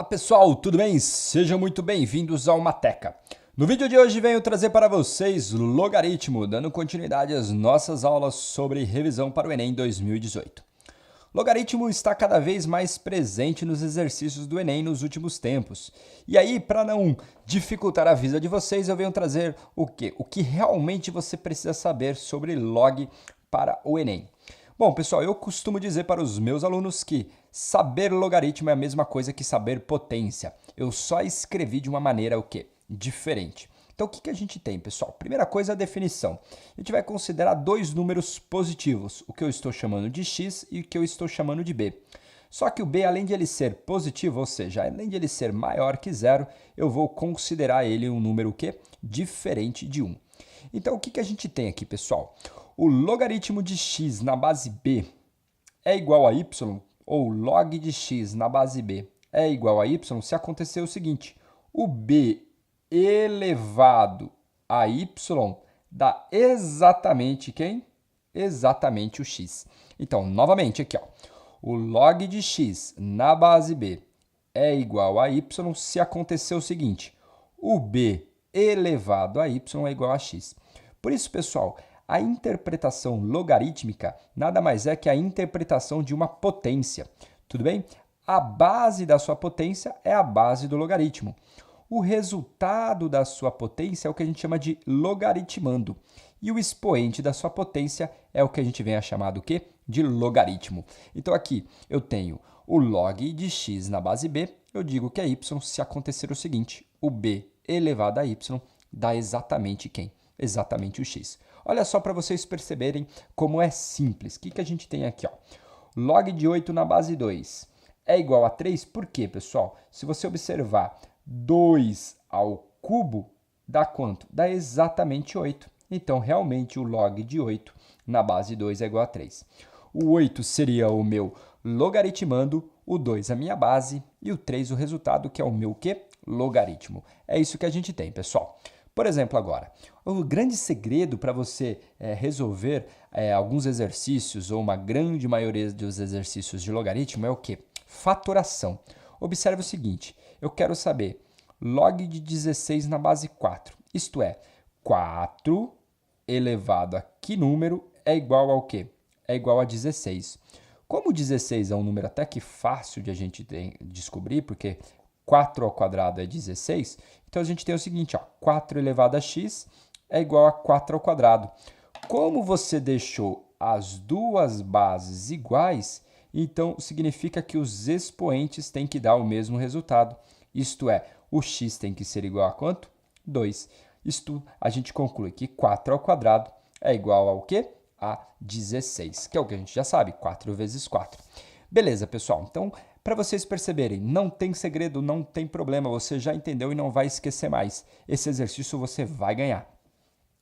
Pessoal, tudo bem? Sejam muito bem-vindos ao Mateca. No vídeo de hoje venho trazer para vocês logaritmo, dando continuidade às nossas aulas sobre revisão para o Enem 2018. Logaritmo está cada vez mais presente nos exercícios do Enem nos últimos tempos. E aí, para não dificultar a vida de vocês, eu venho trazer o quê? O que realmente você precisa saber sobre log para o Enem. Bom, pessoal, eu costumo dizer para os meus alunos que saber logaritmo é a mesma coisa que saber potência. Eu só escrevi de uma maneira o quê? Diferente. Então, o que a gente tem, pessoal? Primeira coisa, a definição. A gente vai considerar dois números positivos, o que eu estou chamando de x e o que eu estou chamando de b. Só que o b, além de ele ser positivo, ou seja, além de ele ser maior que zero, eu vou considerar ele um número o quê? Diferente de 1. Então, o que a gente tem aqui, pessoal? O logaritmo de x na base b é igual a y, ou log de x na base b é igual a y, se acontecer o seguinte: o b elevado a y dá exatamente quem? Exatamente o x. Então, novamente aqui, ó, o log de x na base b é igual a y se acontecer o seguinte: o b elevado a y é igual a x. Por isso, pessoal, a interpretação logarítmica nada mais é que a interpretação de uma potência. Tudo bem? A base da sua potência é a base do logaritmo. O resultado da sua potência é o que a gente chama de logaritmando. E o expoente da sua potência é o que a gente vem a chamar do quê? De logaritmo. Então aqui eu tenho o log de x na base b, eu digo que é y se acontecer o seguinte: o b elevado a y dá exatamente quem? Exatamente o x. Olha só para vocês perceberem como é simples. O que a gente tem aqui? Ó? Log de 8 na base 2 é igual a 3. Por quê, pessoal? Se você observar 2 ao cubo, dá quanto? Dá exatamente 8. Então, realmente, o log de 8 na base 2 é igual a 3. O 8 seria o meu logaritmando, o 2 a minha base e o 3 o resultado, que é o meu quê? Logaritmo. É isso que a gente tem, pessoal. Por exemplo, agora, o grande segredo para você resolver alguns exercícios ou uma grande maioria dos exercícios de logaritmo é o quê? Fatoração. Observe o seguinte, eu quero saber log de 16 na base 4, isto é, 4 elevado a que número é igual ao quê? É igual a 16. Como 16 é um número até que fácil de a gente descobrir, porque 4 ao quadrado é 16, então a gente tem o seguinte, ó, 4 elevado a x é igual a 4 ao quadrado. Como você deixou as duas bases iguais, então significa que os expoentes têm que dar o mesmo resultado. Isto é, o x tem que ser igual a quanto? 2. Isto a gente conclui que 4 ao quadrado é igual ao quê? A 16, que é o que a gente já sabe, 4 vezes 4. Beleza, pessoal? Então, para vocês perceberem, não tem segredo, não tem problema, você já entendeu e não vai esquecer mais. Esse exercício você vai ganhar.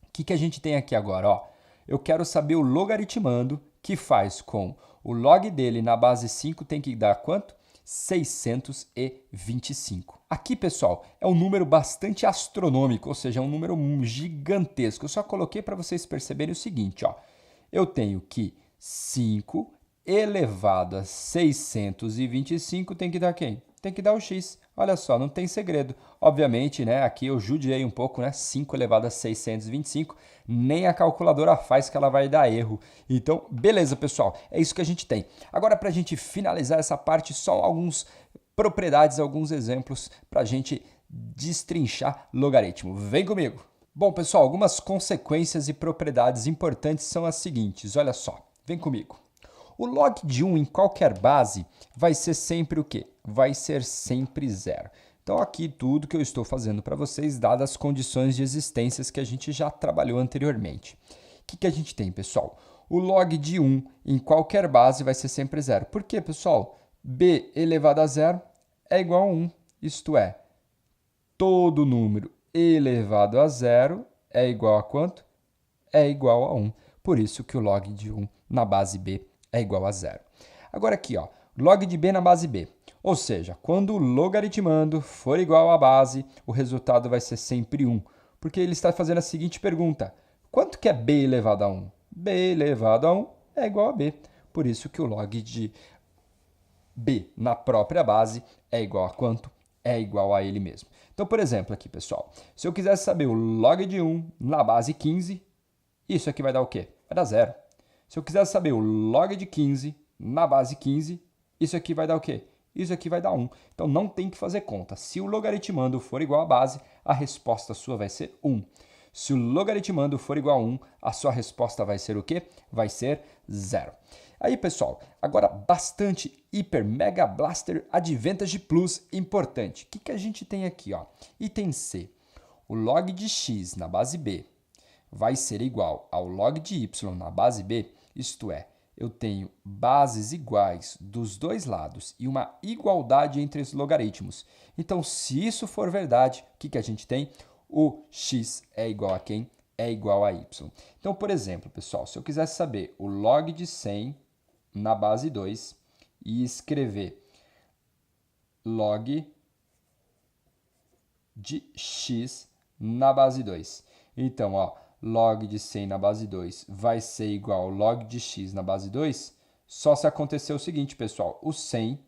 O que a gente tem aqui agora? Ó, eu quero saber o logaritmando, que faz com o log dele na base 5 tem que dar quanto? 625. Aqui, pessoal, é um número bastante astronômico, ou seja, é um número gigantesco. Eu só coloquei para vocês perceberem o seguinte, ó. Eu tenho que 5 elevado a 625 tem que dar quem? Tem que dar o x. Olha só, não tem segredo. Obviamente, né, aqui eu judiei um pouco, né? 5 elevado a 625, nem a calculadora faz que ela vai dar erro. Então, beleza, pessoal, é isso que a gente tem. Agora, para a gente finalizar essa parte, só algumas propriedades, alguns exemplos para a gente destrinchar logaritmo. Vem comigo! Bom, pessoal, algumas consequências e propriedades importantes são as seguintes. Olha só, vem comigo. O log de 1 em qualquer base vai ser sempre o quê? Vai ser sempre zero. Então, aqui tudo que eu estou fazendo para vocês, dadas as condições de existências que a gente já trabalhou anteriormente. O que a gente tem, pessoal? O log de 1 em qualquer base vai ser sempre zero. Por quê, pessoal? B elevado a zero é igual a 1. Isto é, todo número elevado a zero é igual a quanto? É igual a 1. Por isso que o log de 1 na base B é igual a zero. Agora aqui, ó, log de b na base b. Ou seja, quando o logaritmando for igual à base, o resultado vai ser sempre 1. Porque ele está fazendo a seguinte pergunta: quanto que é b elevado a 1? b elevado a 1 é igual a b. Por isso que o log de b na própria base é igual a quanto? é igual a ele mesmo. Então, por exemplo, aqui, pessoal, se eu quisesse saber o log de 1 na base 15, isso aqui vai dar o quê? Vai dar 0. Se eu quisesse saber o log de 15 na base 15, isso aqui vai dar o quê? Isso aqui vai dar 1. Então, não tem que fazer conta. Se o logaritmando for igual à base, a resposta sua vai ser 1. Se o logaritmando for igual a 1, a sua resposta vai ser o quê? Vai ser 0. Aí, pessoal, agora bastante Hyper Mega Blaster Advantage Plus importante. O que a gente tem aqui? Ó? Item C. O log de x na base b vai ser igual ao log de y na base b, isto é, eu tenho bases iguais dos dois lados e uma igualdade entre os logaritmos. Então, se isso for verdade, o que a gente tem? O x é igual a quem? É igual a y. Então, por exemplo, pessoal, se eu quisesse saber o log de 100 na base 2 e escrever log de x na base 2. Então, ó, log de 100 na base 2 vai ser igual ao log de x na base 2, só se acontecer o seguinte, pessoal, o 100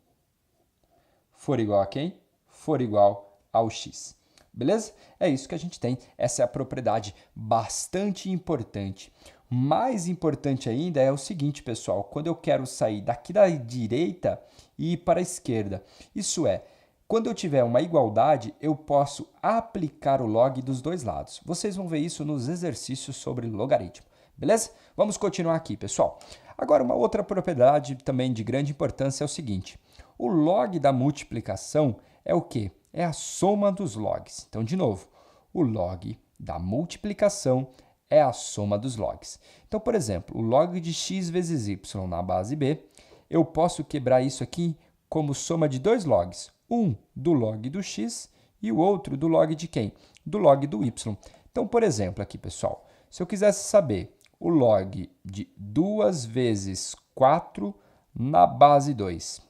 for igual a quem? For igual ao x. Beleza? É isso que a gente tem. Essa é a propriedade bastante importante. Mais importante ainda é o seguinte, pessoal, quando eu quero sair daqui da direita e ir para a esquerda. Isso é, quando eu tiver uma igualdade, eu posso aplicar o log dos dois lados. Vocês vão ver isso nos exercícios sobre logaritmo. Beleza? Vamos continuar aqui, pessoal. Agora, uma outra propriedade também de grande importância é o seguinte. O log da multiplicação é o quê? É a soma dos logs. Então, de novo, o log da multiplicação é a soma dos logs. Então, por exemplo, o log de x vezes y na base b, eu posso quebrar isso aqui como soma de dois logs. Um do log do x e o outro do log de quem? Do log do y. Então, por exemplo, aqui, pessoal, se eu quisesse saber o log de 2 vezes 4 na base 2.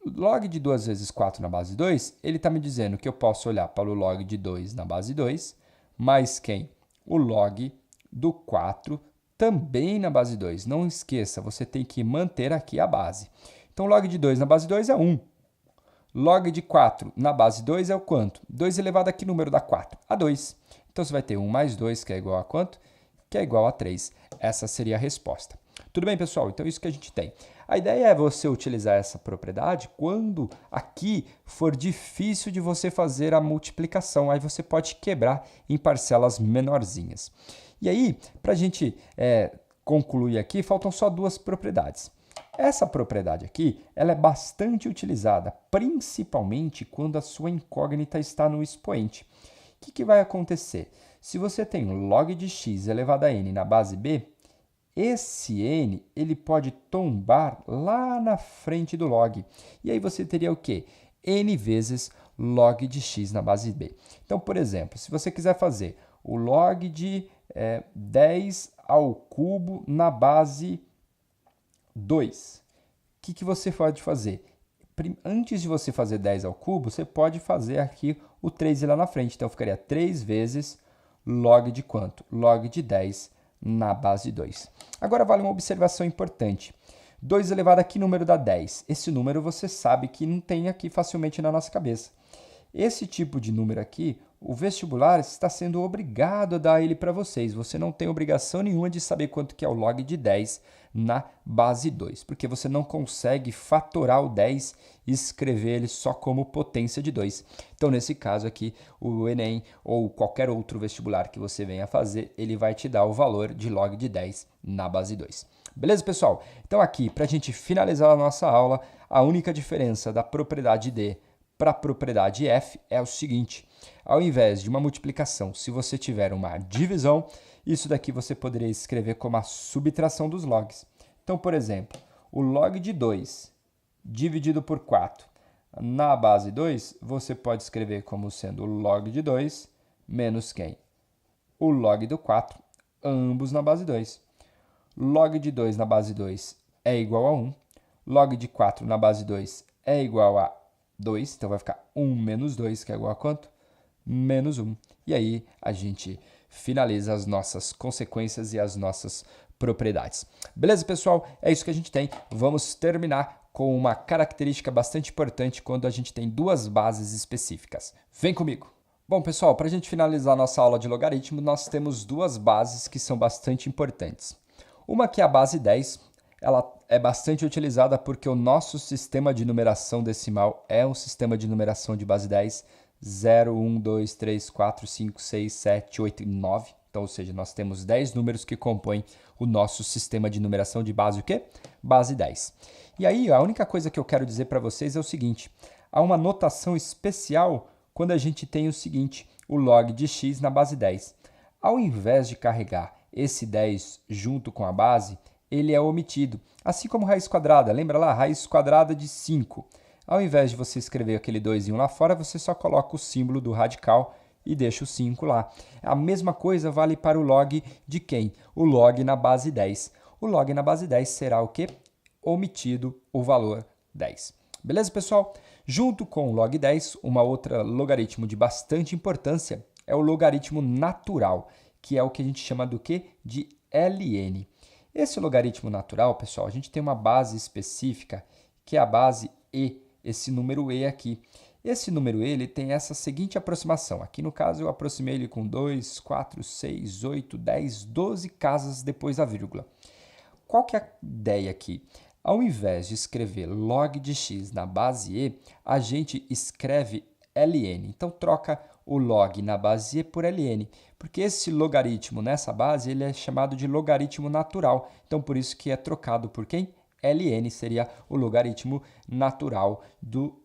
Log de 2 vezes 4 na base 2, ele está me dizendo que eu posso olhar para o log de 2 na base 2, mais quem? O log do 4 também na base 2. Não esqueça, você tem que manter aqui a base. Então, log de 2 na base 2 é 1. Log de 4 na base 2 é o quanto? 2 elevado a que número dá 4? A 2. Então, você vai ter 1 mais 2, que é igual a quanto? Que é igual a 3. Essa seria a resposta. Tudo bem, pessoal? Então, isso que a gente tem. A ideia é você utilizar essa propriedade quando aqui for difícil de você fazer a multiplicação. Aí você pode quebrar em parcelas menorzinhas. E aí, para a gente concluir aqui, faltam só duas propriedades. Essa propriedade aqui, ela é bastante utilizada, principalmente quando a sua incógnita está no expoente. O que vai acontecer? Se você tem um log de x elevado a n na base b, esse n ele pode tombar lá na frente do log. E aí você teria o quê? N vezes log de x na base b. Então, por exemplo, se você quiser fazer o log de 10 ao cubo na base 2, o que você pode fazer? Antes de você fazer 10 ao cubo, você pode fazer aqui o 3 lá na frente. Então, ficaria 3 vezes log de quanto? Log de 10 na base 2. Agora, vale uma observação importante. 2 elevado a que número dá 10? Esse número você sabe que não tem aqui facilmente na nossa cabeça. Esse tipo de número aqui, o vestibular está sendo obrigado a dar ele para vocês. Você não tem obrigação nenhuma de saber quanto que é o log de 10 na base 2, porque você não consegue fatorar o 10 e escrever ele só como potência de 2. Então, nesse caso aqui, o Enem ou qualquer outro vestibular que você venha fazer, ele vai te dar o valor de log de 10 na base 2. Beleza, pessoal? Então, aqui, para a gente finalizar a nossa aula, a única diferença da propriedade D para a propriedade F é o seguinte: ao invés de uma multiplicação, se você tiver uma divisão, isso daqui você poderia escrever como a subtração dos logs. Então, por exemplo, o log de 2 dividido por 4 na base 2, você pode escrever como sendo o log de 2 menos quem? O log do 4, ambos na base 2. Log de 2 na base 2 é igual a 1. Log de 4 na base 2 é igual a 2, então vai ficar 1 menos 2, que é igual a quanto? Menos 1. E aí a gente finaliza as nossas consequências e as nossas propriedades. Beleza, pessoal? É isso que a gente tem. Vamos terminar com uma característica bastante importante quando a gente tem duas bases específicas. Vem comigo! Bom, pessoal, para a gente finalizar nossa aula de logaritmo, nós temos duas bases que são bastante importantes. Uma que é a base 10, ela é bastante utilizada porque o nosso sistema de numeração decimal é um sistema de numeração de base 10, 0, 1, 2, 3, 4, 5, 6, 7, 8 e 9. Então, ou seja, nós temos 10 números que compõem o nosso sistema de numeração de base o quê? Base 10. E aí, a única coisa que eu quero dizer para vocês é o seguinte, há uma notação especial quando a gente tem o seguinte, o log de x na base 10. Ao invés de carregar esse 10 junto com a base, ele é omitido. Assim como raiz quadrada, lembra lá? Raiz quadrada de 5. Ao invés de você escrever aquele 2 lá fora, você só coloca o símbolo do radical e deixa o 5 lá. A mesma coisa vale para o log de quem? O log na base 10. O log na base 10 será o quê? Omitido o valor 10. Beleza, pessoal? Junto com o log 10, uma outra logaritmo de bastante importância é o logaritmo natural, que é o que a gente chama do quê? De ln. Esse logaritmo natural, pessoal, a gente tem uma base específica, que é a base e, esse número e aqui. Esse número e ele tem essa seguinte aproximação. Aqui no caso eu aproximei ele com 2, 4, 6, 8, 10, 12 casas depois da vírgula. Qual que é a ideia aqui? Ao invés de escrever log de x na base e, a gente escreve ln. Então, troca o log na base e por ln, porque esse logaritmo nessa base ele é chamado de logaritmo natural. Então, por isso que é trocado por quem? ln seria o logaritmo natural do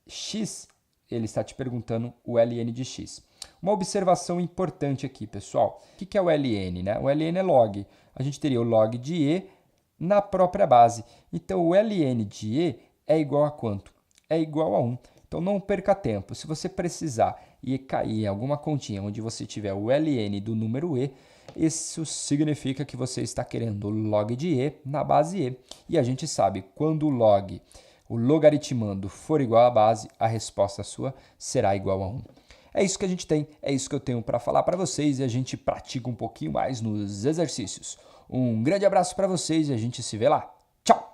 x. Ele está te perguntando o ln de x. Uma observação importante aqui, pessoal. O que é o ln, né? O ln é log. A gente teria o log de e na própria base. Então, o ln de e é igual a quanto? É igual a 1. Então, não perca tempo. Se você precisar e cair em alguma continha onde você tiver o ln do número e, isso significa que você está querendo o log de e na base e. E a gente sabe, quando o logaritmando for igual à base, a resposta sua será igual a 1. É isso que a gente tem, é isso que eu tenho para falar para vocês e a gente pratica um pouquinho mais nos exercícios. Um grande abraço para vocês e a gente se vê lá. Tchau!